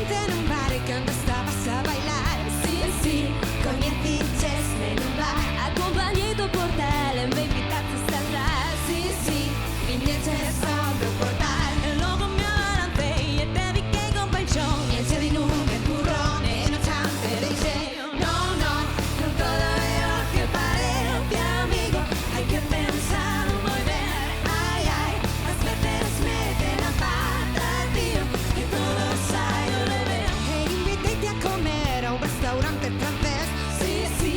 gente nun bar e cando estabas a bailar. Sí, sí, coñecichesme nun bar, acompañeito por tele, me invitaste a entrar. Sí, sí, viñeches ao meu portal, e logo me abalancei e te vi que con paixón, e che di nun empurrón e no chan te deixei. No, no, non todo é o que parece, amigo, hai que pensar moi ben. Ai, ai, ás veces mete na pata, tío, e todo sai ao revés. E inviteite a comer a un restaurante francés. Sí, sí,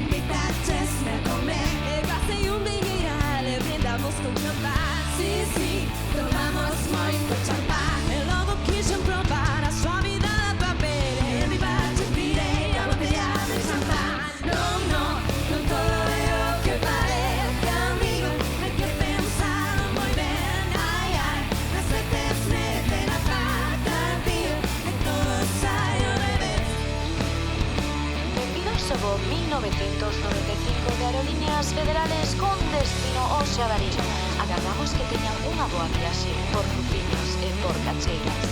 invitachesme a comer, e pasei un diñeiral e brindamos con champán. Sí, sí, tomamos moito champán, e logo quixen probar a suavidade da tua pele, e ribache tirei a botella de champán. Non, non, non todo é o que parece, amigo, hai que pensar moi ben. Ai, ai, ás veces mete na pata, tío, e todo sai ao revés. 22 Sobo 1995 de Aerolíneas Federales con destino ao Xabariño. Agardamos que teñan unha boa viaxe por Rufiños e por Cacheiras.